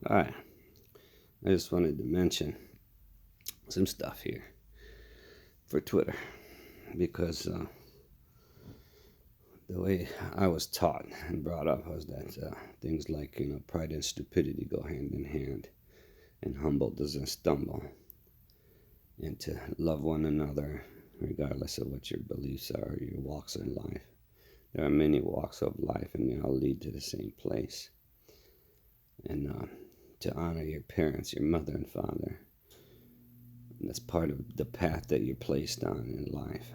Alright, I just wanted to mention some stuff here for Twitter because the way I was taught and brought up was that things like, pride and stupidity go hand in hand, and humble doesn't stumble, and to love one another regardless of what your beliefs are or your walks in life. There are many walks of life, and they all lead to the same place. And to honor your parents, your mother and father. And that's part of the path that you're placed on in life.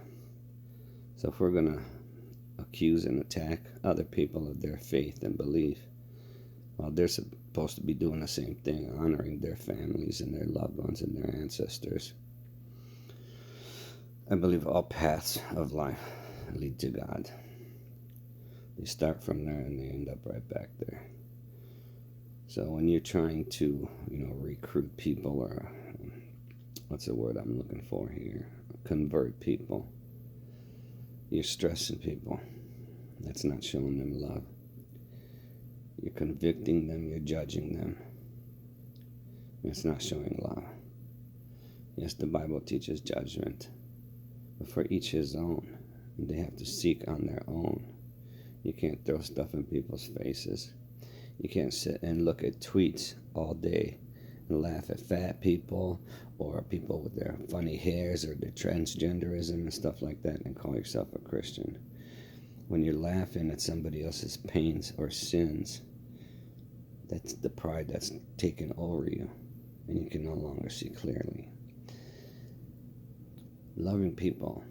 So if we're going to accuse and attack other people of their faith and belief, well, they're supposed to be doing the same thing, honoring their families and their loved ones and their ancestors. I believe all paths of life lead to God. They start from there and they end up right back there. So when you're trying to, recruit people, or what's the word I'm looking for here? Convert people. You're stressing people. That's not showing them love. You're convicting them, you're judging them. That's not showing love. Yes, the Bible teaches judgment, but for each his own. They have to seek on their own. You can't throw stuff in people's faces. You can't sit and look at tweets all day and laugh at fat people or people with their funny hairs or their transgenderism and stuff like that and call yourself a Christian. When you're laughing at somebody else's pains or sins, that's the pride that's taken over you, and you can no longer see clearly. Loving people,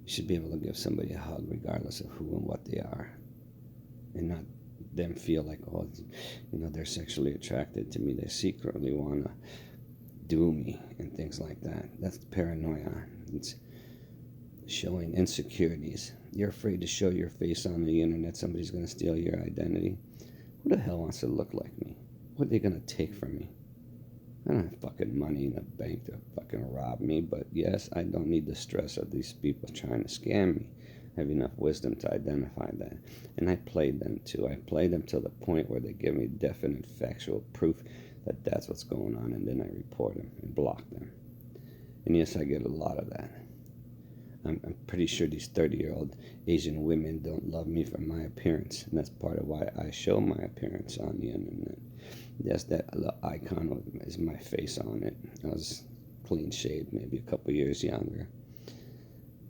you should be able to give somebody a hug regardless of who and what they are, and not them feel like, they're sexually attracted to me. They secretly want to do me and things like that. That's paranoia. It's showing insecurities. You're afraid to show your face on the internet. Somebody's going to steal your identity. Who the hell wants to look like me? What are they going to take from me? I don't have fucking money in the bank to fucking rob me, but yes, I don't need the stress of these people trying to scam me. I have enough wisdom to identify that. And I played them too. I played them to the point where they give me definite factual proof that that's what's going on, and then I report them and block them. And yes, I get a lot of that. I'm pretty sure these 30-year-old Asian women don't love me for my appearance, and that's part of why I show my appearance on the internet. Yes, that icon is my face on it. I was clean shaved, maybe a couple years younger.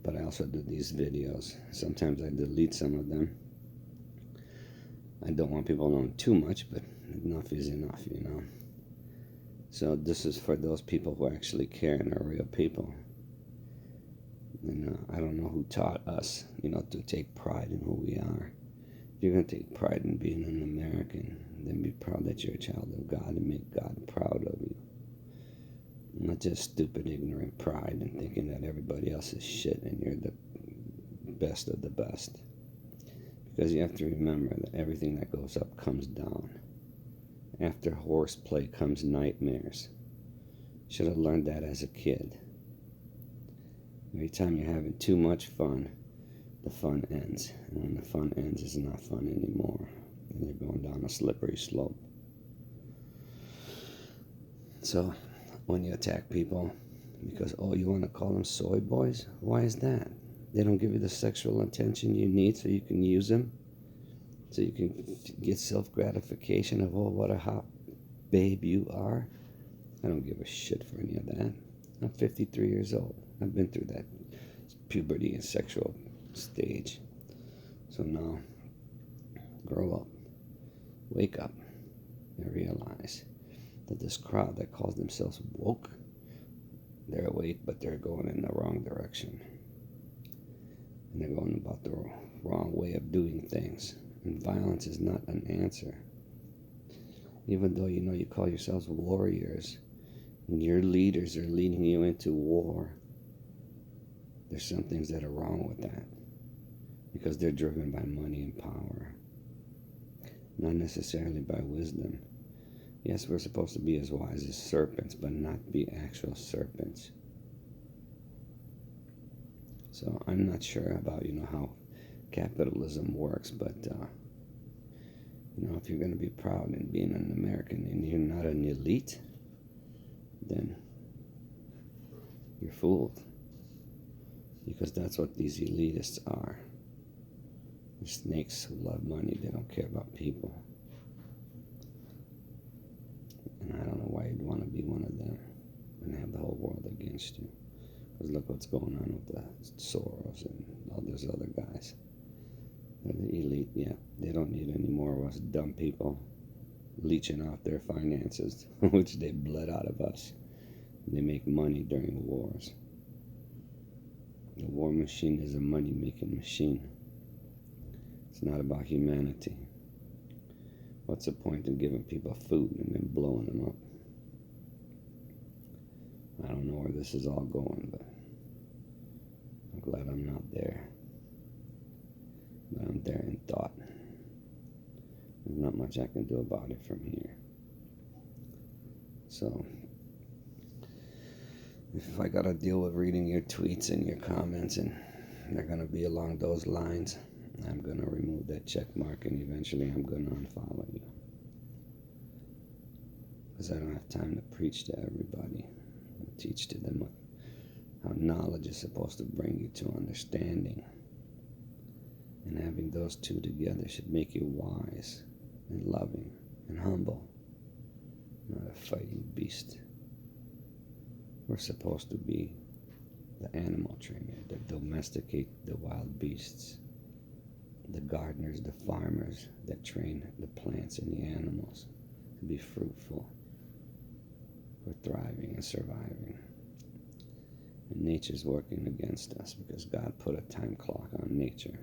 But I also do these videos. Sometimes I delete some of them. I don't want people knowing too much, but enough is enough, So this is for those people who actually care and are real people. And I don't know who taught us, to take pride in who we are. If you're going to take pride in being an American, then be proud that you're a child of God and make God proud of you. Not just stupid, ignorant pride and thinking that everybody else is shit and you're the best of the best. Because you have to remember that everything that goes up comes down. After horseplay comes nightmares. Should have learned that as a kid. Every time you're having too much fun, the fun ends. And when the fun ends, it's not fun anymore. And you're going down a slippery slope. So, when you attack people because, you want to call them soy boys? Why is that? They don't give you the sexual attention you need so you can use them? So you can get self-gratification of, what a hot babe you are? I don't give a shit for any of that. I'm 53 years old. I've been through that puberty and sexual stage. So now, grow up. Wake up and realize that this crowd that calls themselves woke, they're awake, but they're going in the wrong direction. And they're going about the wrong way of doing things. And violence is not an answer. Even though you call yourselves warriors, and your leaders are leading you into war, there's some things that are wrong with that. Because they're driven by money and power. Not necessarily by wisdom. Yes, we're supposed to be as wise as serpents, but not be actual serpents. So I'm not sure about, how capitalism works, but You know, if you're going to be proud in being an American and you're not an elite, then you're fooled. Because that's what these elitists are. They're snakes who love money. They don't care about people. And I don't know why you'd want to be one of them and have the whole world against you. Because look what's going on with the Soros and all those other guys. They're the elite, yeah. They don't need any more of us dumb people leeching off their finances, which they bled out of us. They make money during wars. The war machine is a money-making machine. It's not about humanity. What's the point in giving people food and then blowing them up? I don't know where this is all going, but I'm glad I'm not there. But I'm there in thought. There's not much I can do about it from here. So, if I gotta deal with reading your tweets and your comments and they're gonna be along those lines, I'm gonna remove that check mark and eventually I'm gonna unfollow you. Because I don't have time to preach to everybody and teach to them how knowledge is supposed to bring you to understanding. And having those two together should make you wise and loving and humble, not a fighting beast. We're supposed to be the animal trainer that domesticate the wild beasts, the gardeners, the farmers that train the plants and the animals to be fruitful for thriving and surviving. And nature's working against us because God put a time clock on nature.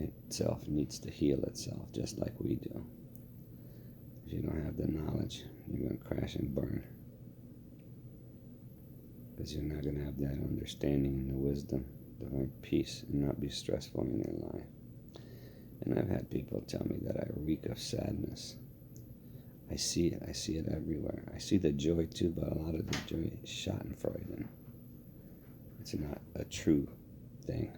Itself needs to heal itself just like we do. If you don't have the knowledge, you're going to crash and burn. Because you're not going to have that understanding and the wisdom to find peace and not be stressful in your life. And I've had people tell me that I reek of sadness. I see it everywhere. I see the joy too, but a lot of the joy is schadenfreude. It's not a true thing.